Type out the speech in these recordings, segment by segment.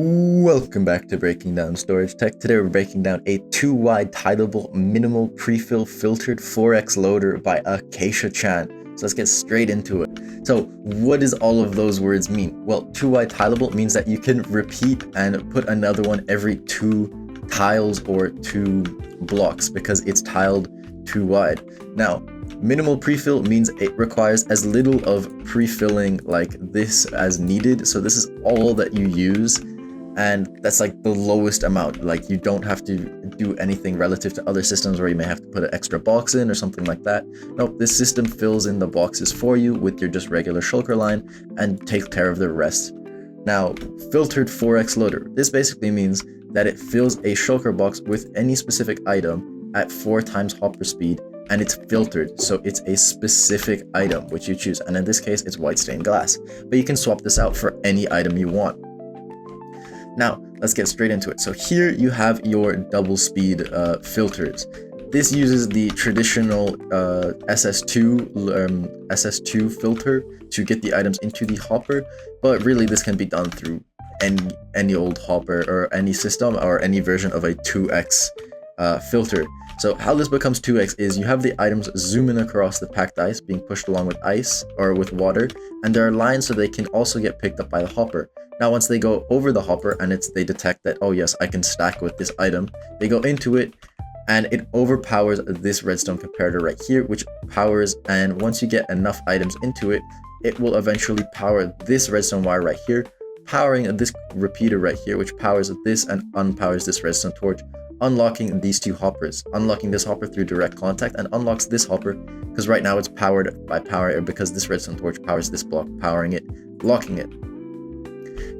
Welcome back to Breaking Down Storage Tech. Today we're breaking down a 2-wide tileable minimal prefill filtered 4x loader by acaciachan. So let's get straight into it. So what does all of those words mean? Well, 2-wide tileable means that you can repeat and put another one every 2 tiles or 2 blocks because it's tiled 2 wide. Now, minimal prefill means it requires as little of prefilling like this as needed. So this is all that you use. And that's like the lowest amount. Like you don't have to do anything relative to other systems where you may have to put an extra box in or something like that. Nope, this system fills in the boxes for you with your just regular shulker line and takes care of the rest. Now, filtered 4x loader. This basically means that it fills a shulker box with any specific item at 4 times hopper speed, and it's filtered, so it's a specific item which you choose. And in this case, it's white stained glass. But you can swap this out for any item you want. Now, let's get straight into it. So here you have your double speed filters. This uses the traditional SS2 filter to get the items into the hopper, but really this can be done through any old hopper or any system or any version of a 2x filter. So how this becomes 2x is you have the items zooming across the packed ice being pushed along with ice or with water, and there are lines so they can also get picked up by the hopper. Now, once they go over the hopper and they detect that, oh yes, I can stack with this item, they go into it and it overpowers this redstone comparator right here, which powers, and once you get enough items into it, it will eventually power this redstone wire right here, powering this repeater right here, which powers this and unpowers this redstone torch, unlocking these 2 hoppers, unlocking this hopper through direct contact, and unlocks this hopper because right now it's powered by power because this redstone torch powers this block, powering it, locking it.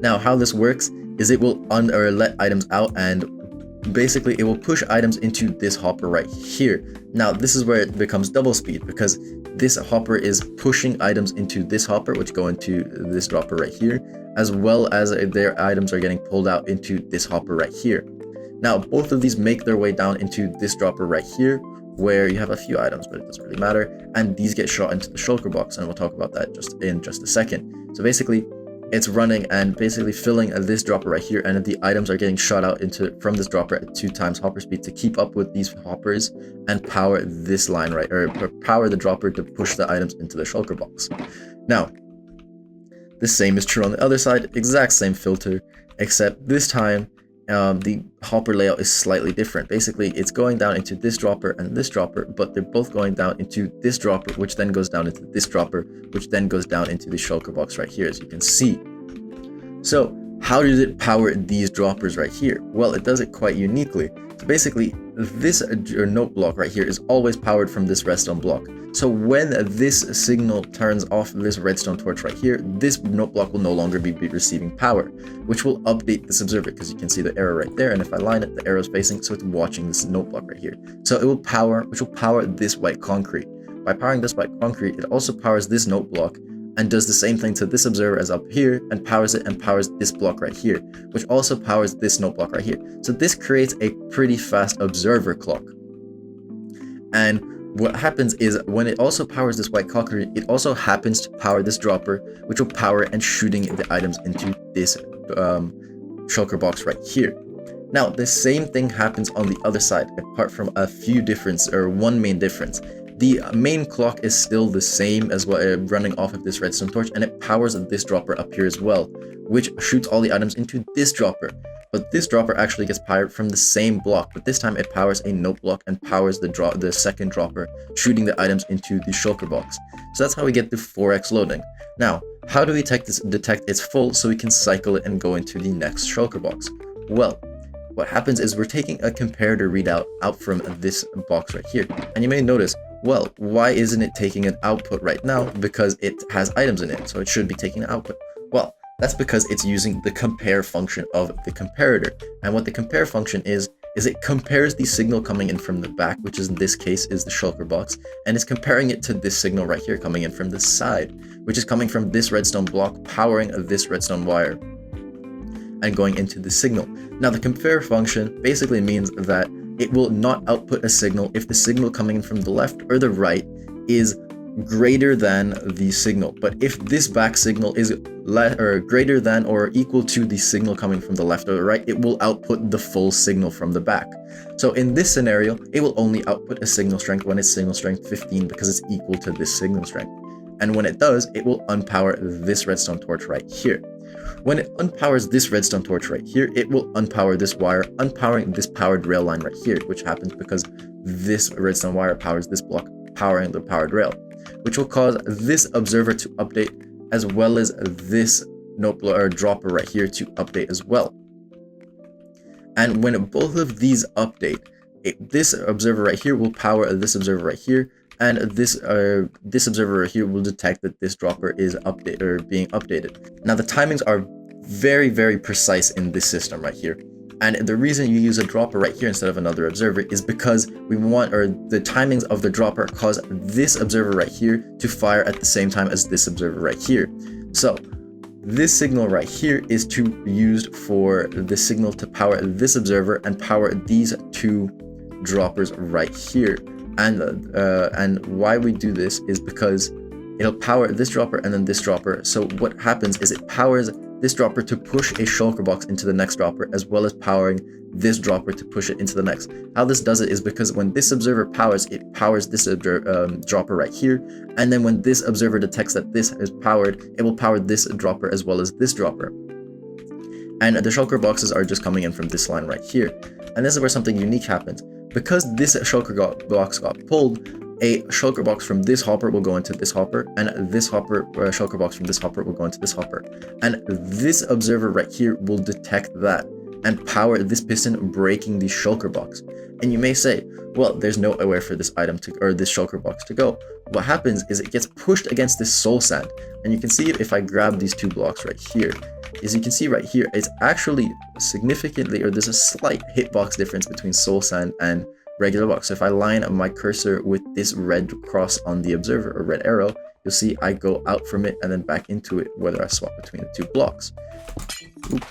Now, how this works is it will let items out, and basically it will push items into this hopper right here. Now, this is where it becomes double speed because this hopper is pushing items into this hopper, which go into this dropper right here, as well as their items are getting pulled out into this hopper right here. Now, both of these make their way down into this dropper right here, where you have a few items, but it doesn't really matter. And these get shot into the shulker box, and we'll talk about that in just a second. So basically, it's running and basically filling this dropper right here, and the items are getting shot out from this dropper at 2 times hopper speed to keep up with these hoppers and power this line right, or power the dropper to push the items into the shulker box. Now, the same is true on the other side, exact same filter, except this time the hopper layout is slightly different. Basically, it's going down into this dropper and this dropper, but they're both going down into this dropper, which then goes down into this dropper, which then goes down into the shulker box right here, as you can see. So how does it power these droppers right here? Well, it does it quite uniquely. So basically, this note block right here is always powered from this redstone block. So when this signal turns off this redstone torch right here, this note block will no longer be receiving power, which will update this observer because you can see the arrow right there. And if I line it, the arrow is facing, so it's watching this note block right here. So it will power, which will power this white concrete. By powering this white concrete, it also powers this note block and does the same thing to this observer as up here, and powers it and powers this block right here, which also powers this note block right here. So this creates a pretty fast observer clock. And what happens is when it also powers this white concrete, it also happens to power this dropper, which will power and shooting the items into this shulker box right here. Now, the same thing happens on the other side, apart from a few differences, or one main difference. The main clock is still the same as what running off of this redstone torch, and it powers this dropper up here as well, which shoots all the items into this dropper. But this dropper actually gets powered from the same block, but this time it powers a note block and powers the second dropper, shooting the items into the shulker box. So that's how we get the 4x loading. Now, how do we detect it's full so we can cycle it and go into the next shulker box? Well, what happens is we're taking a comparator readout out from this box right here. And you may notice, well, why isn't it taking an output right now? Because it has items in it, so it should be taking an output. Well, that's because it's using the compare function of the comparator. And what the compare function is it compares the signal coming in from the back, which in this case is the shulker box, and it's comparing it to this signal right here coming in from the side, which is coming from this redstone block powering this redstone wire and going into the signal. Now, the compare function basically means that it will not output a signal if the signal coming in from the left or the right is greater than the signal. But if this back signal is greater than or equal to the signal coming from the left or the right, it will output the full signal from the back. So in this scenario, it will only output a signal strength when it's signal strength 15 because it's equal to this signal strength. And when it does, it will unpower this redstone torch right here. When it unpowers this redstone torch right here, it will unpower this wire, unpowering this powered rail line right here, which happens because this redstone wire powers this block, powering the powered rail, which will cause this observer to update, as well as this dropper right here to update as well. And when both of these update, this observer right here will power this observer right here, and this observer right here will detect that this dropper is being updated. Now the timings are very, very precise in this system right here. And the reason you use a dropper right here instead of another observer is because we want, the timings of the dropper cause this observer right here to fire at the same time as this observer right here. So this signal right here is used for the signal to power this observer and power these two droppers right here. And why we do this is because it'll power this dropper and then this dropper. So what happens is it powers this dropper to push a shulker box into the next dropper, as well as powering this dropper to push it into the next. How this does it is because when this observer powers, it powers this dropper right here, and then when this observer detects that this is powered, it will power this dropper as well as this dropper. And the shulker boxes are just coming in from this line right here. And this is where something unique happens. Because this shulker box got pulled, a shulker box from this hopper will go into this hopper, and this shulker box from this hopper will go into this hopper. And this observer right here will detect that and power this piston, breaking the shulker box. And you may say, well, there's nowhere for this item this shulker box to go. What happens is it gets pushed against this soul sand. And you can see if I grab these two blocks right here, as you can see right here, it's actually significantly, or there's a slight hitbox difference between soul sand and regular box. So if I line my cursor with this red cross on the observer, or red arrow, you'll see I go out from it and then back into it, whether I swap between the two blocks. Oop.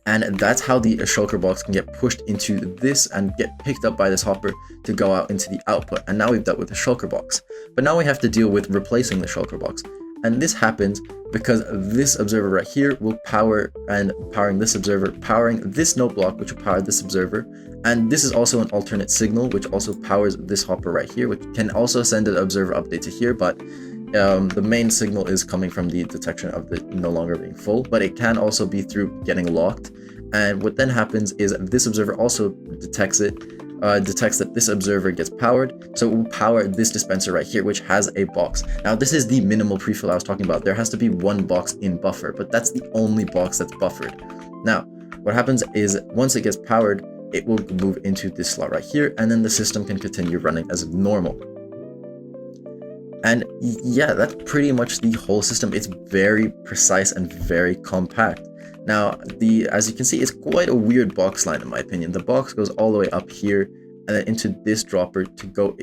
And that's how the shulker box can get pushed into this and get picked up by this hopper to go out into the output. And now we've dealt with the shulker box. But now we have to deal with replacing the shulker box. And this happens because this observer right here will powering this observer, powering this note block, which will power this observer. And this is also an alternate signal, which also powers this hopper right here, which can also send an observer update to here, but the main signal is coming from the detection of the no longer being full, but it can also be through getting locked. And what then happens is this observer also detects that this observer gets powered, so it will power this dispenser right here, which has a box. Now this is the minimal prefill I was talking about. There has to be one box in buffer, but that's the only box that's buffered. Now what happens is once it gets powered, it will move into this slot right here, and then the system can continue running as normal. And yeah, that's pretty much the whole system. It's very precise and very compact. Now, as you can see, it's quite a weird box line in my opinion. The box goes all the way up here and then into this dropper to go,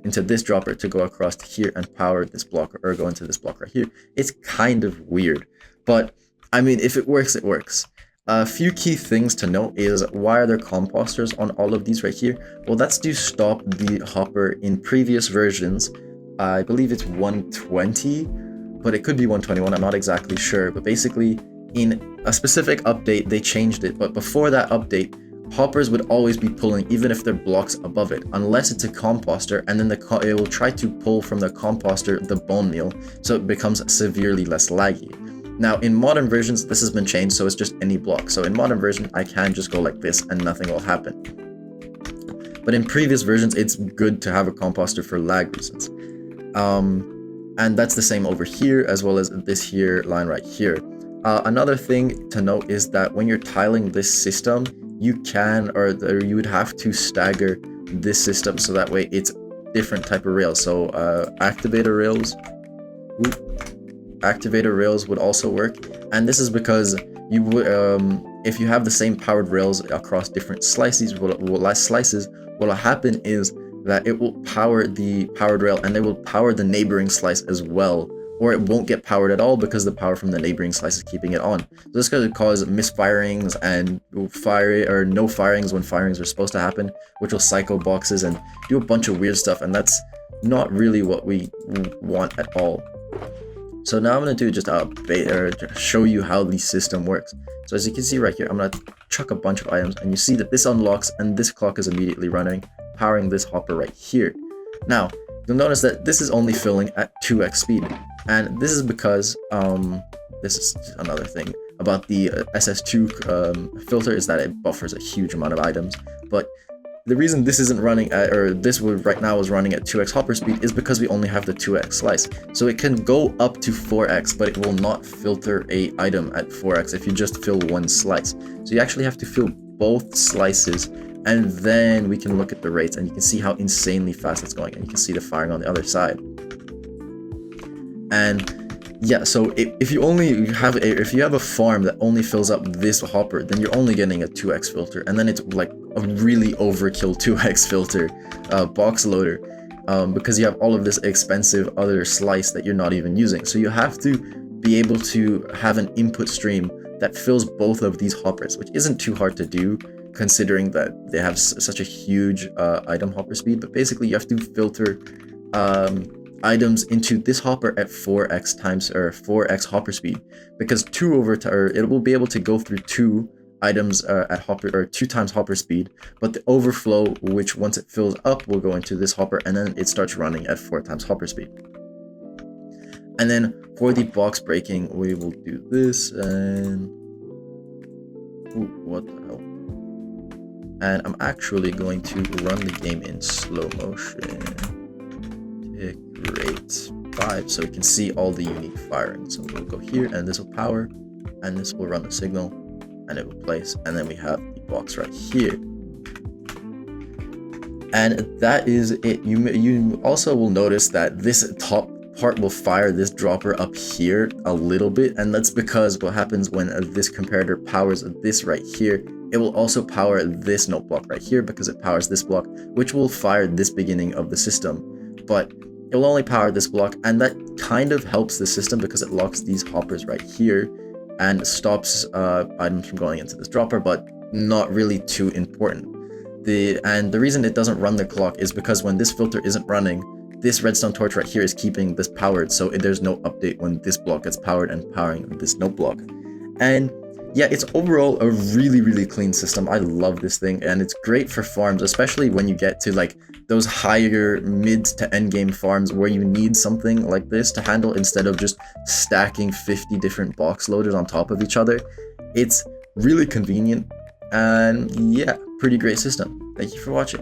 into this dropper to go across to here and power this block, or go into this block right here. It's kind of weird, but I mean, if it works, it works. A few key things to note is, why are there composters on all of these right here? Well, that's to stop the hopper in previous versions. I believe it's 120, but it could be 121, I'm not exactly sure. But basically, in a specific update, they changed it. But before that update, hoppers would always be pulling, even if they're blocks above it, unless it's a composter, and then it will try to pull from the composter the bone meal, so it becomes severely less laggy. Now, in modern versions, this has been changed, so it's just any block. So in modern version, I can just go like this and nothing will happen. But in previous versions, it's good to have a composter for lag reasons. And that's the same over here, as well as this here line right here. Another thing to note is that when you're tiling this system, you can, or you would have to stagger this system so that way it's different type of rails. So activator rails would also work, and this is because you would if you have the same powered rails across different slices, what'll happen is that it will power the powered rail and they will power the neighboring slice as well or it won't get powered at all because the power from the neighboring slice is keeping it on. So this could cause misfirings and no firings when firings are supposed to happen, which will psycho boxes and do a bunch of weird stuff, and that's not really what we want at all. So now I'm going to do just show you how the system works. So as you can see right here, I'm going to chuck a bunch of items, and you see that this unlocks and this clock is immediately running, powering this hopper right here. Now, you'll notice that this is only filling at 2x speed, and this is because, this is another thing about the SS2 filter, is that it buffers a huge amount of items. But the reason this isn't running at, or this would right now is running at 2x hopper speed, is because we only have the 2x slice. So it can go up to 4x, but it will not filter a item at 4x if you just fill one slice. So you actually have to fill both slices, and then we can look at the rates, and you can see how insanely fast it's going, and you can see the firing on the other side. And yeah, so if you have a farm that only fills up this hopper, then you're only getting a 2x filter, and then it's like a really overkill 2x filter box loader, because you have all of this expensive other slice that you're not even using. So you have to be able to have an input stream that fills both of these hoppers, which isn't too hard to do considering that they have such a huge item hopper speed. But basically you have to filter items into this hopper at 4x hopper speed, because it will be able to go through 2 items at 2 times hopper speed, but the overflow, which once it fills up, will go into this hopper, and then it starts running at 4 times hopper speed. And then for the box breaking, we will do this, and what the hell? And I'm actually going to run the game in slow motion. Rate 5, so we can see all the unique firing. So we'll go here, and this will power, and this will run the signal, and it will place, and then we have the box right here. And that is it. You also will notice that this top part will fire this dropper up here a little bit, and that's because what happens when this comparator powers this right here, it will also power this note block right here, because it powers this block, which will fire this beginning of the system. But it will only power this block, and that kind of helps the system because it locks these hoppers right here and stops items from going into this dropper, but not really too important. And the reason it doesn't run the clock is because when this filter isn't running, this redstone torch right here is keeping this powered, so there's no update when this block gets powered and powering this note block. And yeah, it's overall a really clean system. I love this thing, and it's great for farms, especially when you get to like those higher mid to end game farms where you need something like this to handle instead of just stacking 50 different box loaders on top of each other. It's really convenient, and yeah, pretty great system. Thank you for watching.